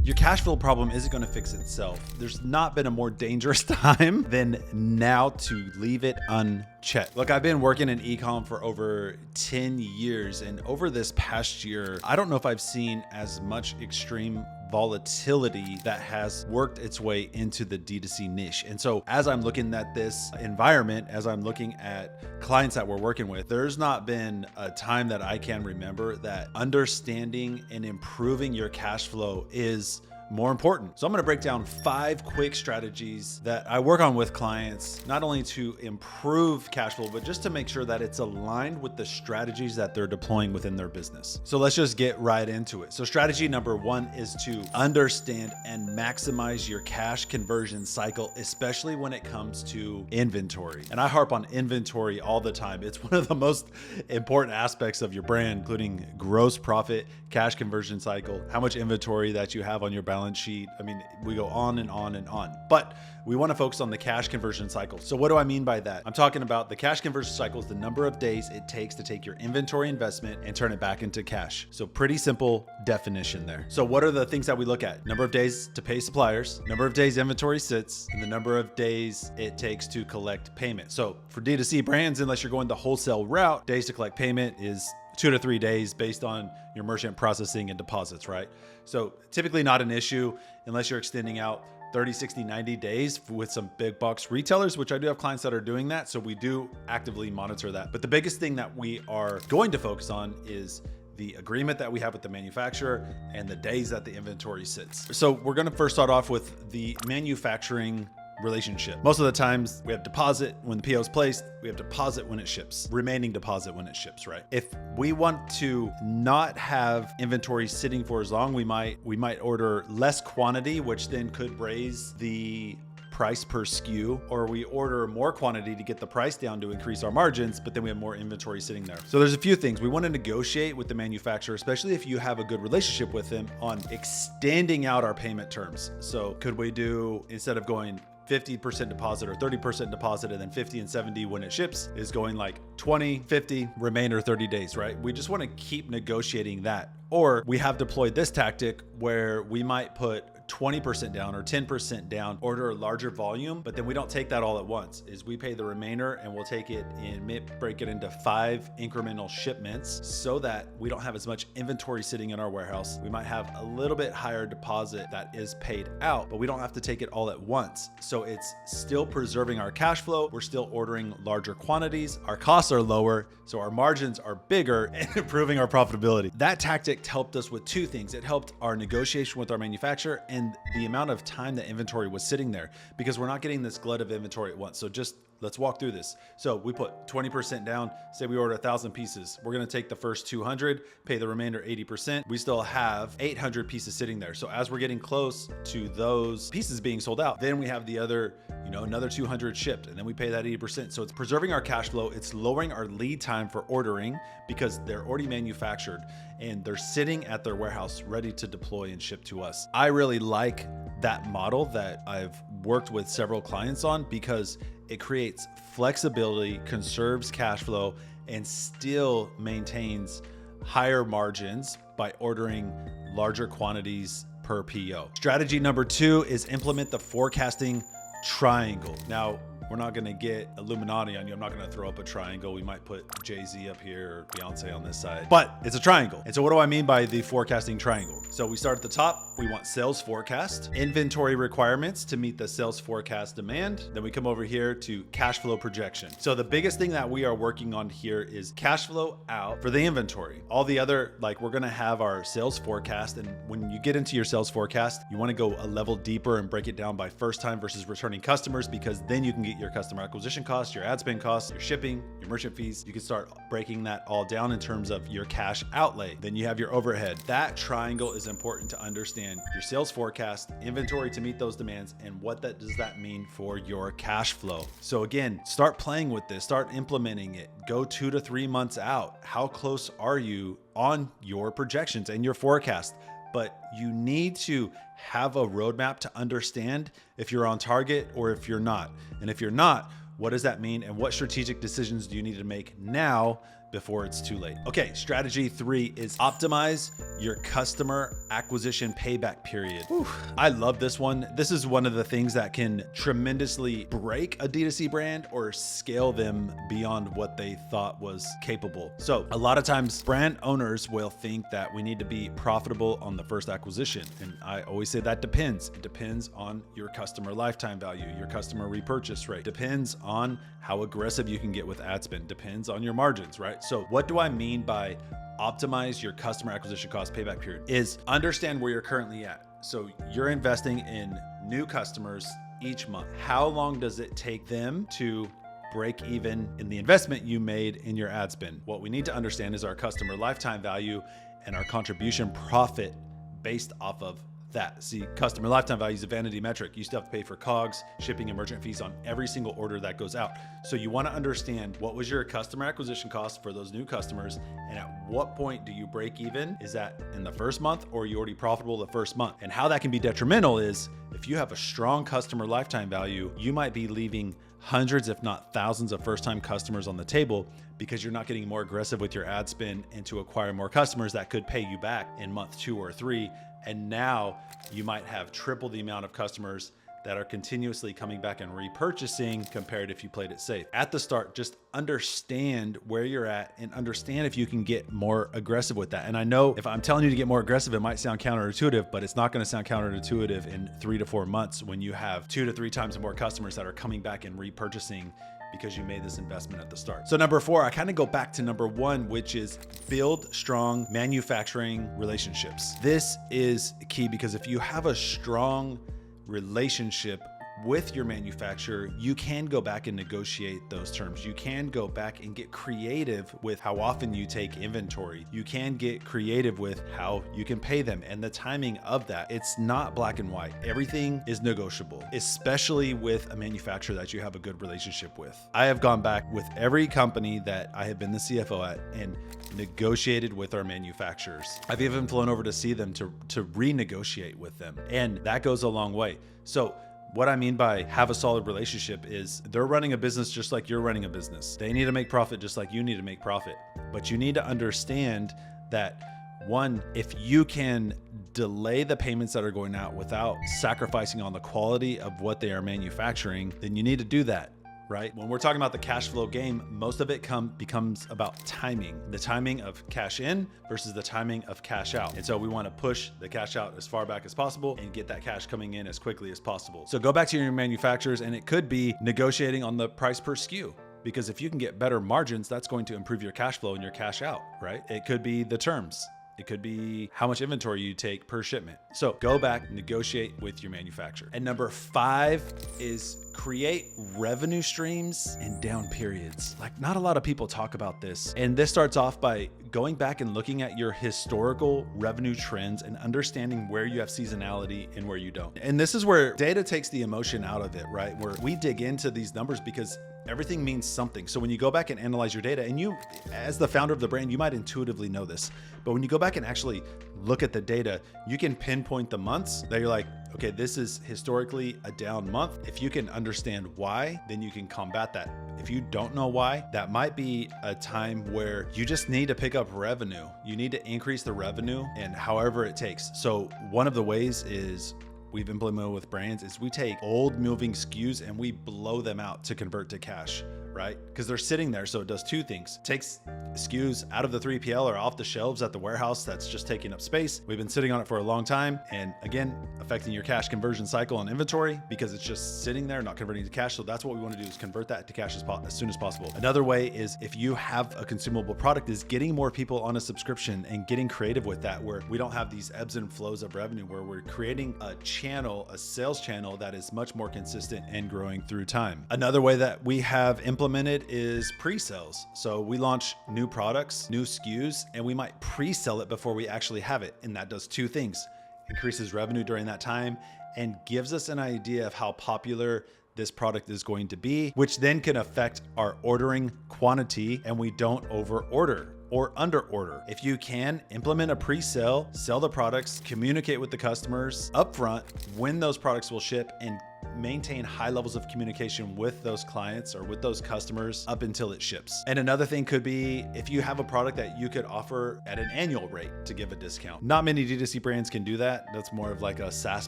Your cash flow problem isn't going to fix itself. There's not been a more dangerous time than now to leave it unchecked. Look, I've been working in e-com for over 10 years, and over this past year, I don't know if I've seen as much extreme volatility that has worked its way into the D2C niche. And so as I'm looking at this environment, as I'm looking at clients that we're working with, there's not been a time that I can remember that understanding and improving your cash flow is more important. So I'm going to break down 5 quick strategies that I work on with clients, not only to improve cash flow, but just to make sure that it's aligned with the strategies that they're deploying within their business. So let's just get right into it. So strategy number 1 is to understand and maximize your cash conversion cycle, especially when it comes to inventory. And I harp on inventory all the time. It's one of the most important aspects of your brand, including gross profit, cash conversion cycle, how much inventory that you have on your balance sheet. I mean, we go on and on and on, but we want to focus on the cash conversion cycle. So what do I mean by that? I'm talking about the cash conversion cycle is the number of days it takes to take your inventory investment and turn it back into cash. So pretty simple definition there. So what are the things that we look at? Number of days to pay suppliers, number of days inventory sits, and the number of days it takes to collect payment. So for D2C brands, unless you're going the wholesale route, days to collect payment is 2 to 3 days based on your merchant processing and deposits, right? So typically not an issue unless you're extending out 30, 60, 90 days with some big box retailers, which I do have clients that are doing that. So we do actively monitor that. But the biggest thing that we are going to focus on is the agreement that we have with the manufacturer and the days that the inventory sits. So we're going to first start off with the manufacturing relationship. Most of the times we have deposit when the PO is placed, we have deposit when it ships, remaining deposit when it ships, right? If we want to not have inventory sitting for as long, we might order less quantity, which then could raise the price per SKU, or we order more quantity to get the price down to increase our margins, but then we have more inventory sitting there. So there's a few things. We want to negotiate with the manufacturer, especially if you have a good relationship with them, on extending out our payment terms. So could we do, instead of going 50% deposit or 30% deposit and then 50 and 70 when it ships, is going like 20, 50, remainder 30 days, right? We just want to keep negotiating that. Or we have deployed this tactic where we might put 20% down or 10% down, order a larger volume, but then we don't take that all at once. Is we pay the remainder and we'll take it and break it into 5 incremental shipments so that we don't have as much inventory sitting in our warehouse. We might have a little bit higher deposit that is paid out, but we don't have to take it all at once. So it's still preserving our cash flow. We're still ordering larger quantities. Our costs are lower, so our margins are bigger and improving our profitability. That tactic helped us with 2 things. It helped our negotiation with our manufacturer and the amount of time that inventory was sitting there, because we're not getting this glut of inventory at once. So just let's walk through this. So we put 20% down, say we order 1,000 pieces. We're going to take the first 200, pay the remainder 80%. We still have 800 pieces sitting there. So as we're getting close to those pieces being sold out, then we have the other, another 200 shipped, and then we pay that 80%. So it's preserving our cash flow. It's lowering our lead time for ordering because they're already manufactured and they're sitting at their warehouse ready to deploy and ship to us. I really like that model that I've worked with several clients on because it creates flexibility, conserves cash flow, and still maintains higher margins by ordering larger quantities per PO. Strategy number 2 is implement the forecasting triangle. Now, we're not going to get Illuminati on you. I'm not going to throw up a triangle. We might put Jay-Z up here or Beyonce on this side, but it's a triangle. And so what do I mean by the forecasting triangle? So we start at the top. We want sales forecast, inventory requirements to meet the sales forecast demand. Then we come over here to cash flow projection. So the biggest thing that we are working on here is cash flow out for the inventory. All the other, we're going to have our sales forecast. And when you get into your sales forecast, you want to go a level deeper and break it down by first time versus returning customers, because then you can get your customer acquisition costs, your ad spend costs, your shipping, your merchant fees. You can start breaking that all down in terms of your cash outlay. Then you have your overhead. That triangle is important to understand your sales forecast, inventory to meet those demands, and what does that mean for your cash flow. So again, start playing with this, start implementing it. Go 2 to 3 months out. How close are you on your projections and your forecast? But you need to have a roadmap to understand if you're on target or if you're not. And if you're not, what does that mean? And what strategic decisions do you need to make now before it's too late. Okay, strategy 3 is optimize your customer acquisition payback period. Whew, I love this one. This is one of the things that can tremendously break a D2C brand or scale them beyond what they thought was capable. So a lot of times brand owners will think that we need to be profitable on the first acquisition. And I always say that depends. It depends on your customer lifetime value, your customer repurchase rate, depends on how aggressive you can get with ad spend, depends on your margins, right? So what do I mean by optimize your customer acquisition cost payback period? Is understand where you're currently at. So you're investing in new customers each month. How long does it take them to break even in the investment you made in your ad spend? What we need to understand is our customer lifetime value and our contribution profit based off of that. See, customer lifetime value is a vanity metric. You still have to pay for COGS, shipping, and merchant fees on every single order that goes out. So you want to understand what was your customer acquisition cost for those new customers, and at what point do you break even? Is that in the first month, or are you already profitable the first month? And how that can be detrimental is if you have a strong customer lifetime value, you might be leaving hundreds, if not thousands of first-time customers on the table because you're not getting more aggressive with your ad spend and to acquire more customers that could pay you back in month 2 or 3. And now you might have triple the amount of customers that are continuously coming back and repurchasing compared if you played it safe. At the start, just understand where you're at and understand if you can get more aggressive with that. And I know if I'm telling you to get more aggressive, it might sound counterintuitive, but it's not gonna sound counterintuitive in 3 to 4 months when you have 2 to 3 times more customers that are coming back and repurchasing because you made this investment at the start. So number 4, I kind of go back to number 1, which is build strong manufacturing relationships. This is key because if you have a strong relationship with your manufacturer, you can go back and negotiate those terms. You can go back and get creative with how often you take inventory. You can get creative with how you can pay them and the timing of that. It's not black and white. Everything is negotiable, especially with a manufacturer that you have a good relationship with. I have gone back with every company that I have been the CFO at and negotiated with our manufacturers. I've even flown over to see them to renegotiate with them. And that goes a long way. So what I mean by have a solid relationship is they're running a business just like you're running a business. They need to make profit just like you need to make profit. But you need to understand that, one, if you can delay the payments that are going out without sacrificing on the quality of what they are manufacturing, then you need to do that. Right? When we're talking about the cash flow game, most of it becomes about timing, the timing of cash in versus the timing of cash out. And so we want to push the cash out as far back as possible and get that cash coming in as quickly as possible. So go back to your manufacturers, and it could be negotiating on the price per SKU. Because if you can get better margins, that's going to improve your cash flow and your cash out, right? It could be the terms. It could be how much inventory you take per shipment. So go back, negotiate with your manufacturer. And number 5 is create revenue streams in down periods. Like, not a lot of people talk about this. And this starts off by going back and looking at your historical revenue trends and understanding where you have seasonality and where you don't. And this is where data takes the emotion out of it, right? Where we dig into these numbers because everything means something. So when you go back and analyze your data, and you, as the founder of the brand, you might intuitively know this, but when you go back and actually look at the data, you can pinpoint the months that you're like, okay, this is historically a down month. If you can understand why, then you can combat that. If you don't know why, that might be a time where you just need to pick up revenue. You need to increase the revenue, and however it takes. So one of the ways is we've implemented with brands is we take old moving SKUs and we blow them out to convert to cash, right? Because they're sitting there. So it does 2 things. Takes SKUs out of the 3PL or off the shelves at the warehouse that's just taking up space. We've been sitting on it for a long time. And again, affecting your cash conversion cycle on inventory because it's just sitting there, not converting to cash. So that's what we want to do, is convert that to cash as soon as possible. Another way is if you have a consumable product, is getting more people on a subscription and getting creative with that, where we don't have these ebbs and flows of revenue, where we're creating a channel, a sales channel that is much more consistent and growing through time. Another way that we have implemented is pre-sales. So we launch new products, new SKUs, and we might pre-sell it before we actually have it. And that does 2 things. Increases revenue during that time and gives us an idea of how popular this product is going to be, which then can affect our ordering quantity, and we don't over order or under order. If you can implement a pre-sale, sell the products, communicate with the customers upfront when those products will ship, and maintain high levels of communication with those clients or with those customers up until it ships. And another thing could be if you have a product that you could offer at an annual rate to give a discount. Not many D2C brands can do that. That's more of like a SaaS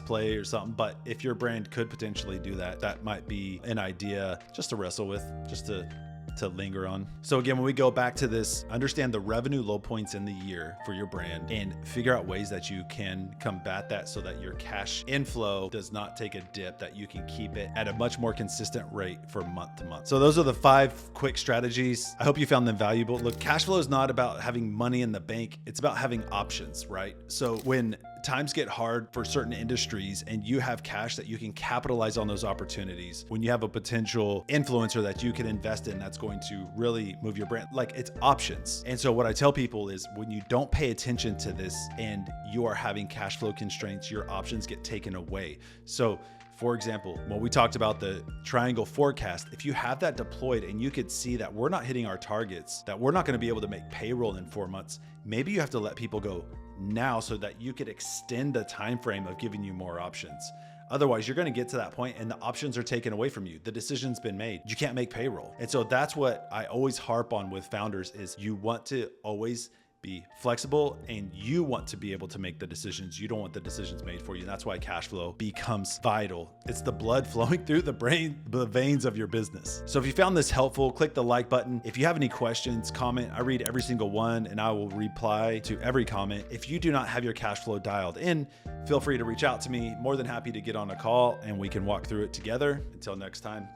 play or something. But if your brand could potentially do that, that might be an idea just to wrestle with, just to linger on. So again, when we go back to this, understand the revenue low points in the year for your brand and figure out ways that you can combat that so that your cash inflow does not take a dip, that you can keep it at a much more consistent rate for month to month. So those are the 5 quick strategies. I hope you found them valuable. Look, cash flow is not about having money in the bank. It's about having options, right? So when times get hard for certain industries and you have cash that you can capitalize on those opportunities, when you have a potential influencer that you can invest in that's going to really move your brand, like it's options. And so what I tell people is when you don't pay attention to this and you are having cash flow constraints, your options get taken away. So for example, when we talked about the triangle forecast, if you have that deployed and you could see that we're not hitting our targets, that we're not going to be able to make payroll in 4 months, maybe you have to let people go now so that you could extend the time frame of giving you more options. Otherwise, you're going to get to that point and the options are taken away from you. The decision's been made. You can't make payroll. And so that's what I always harp on with founders is you want to always be flexible and you want to be able to make the decisions. You don't want the decisions made for you. And that's why cash flow becomes vital. It's the blood flowing through the veins of your business. So if you found this helpful, click the like button. If you have any questions, comment. I read every single one and I will reply to every comment. If you do not have your cash flow dialed in, feel free to reach out to me. More than happy to get on a call and we can walk through it together. Until next time.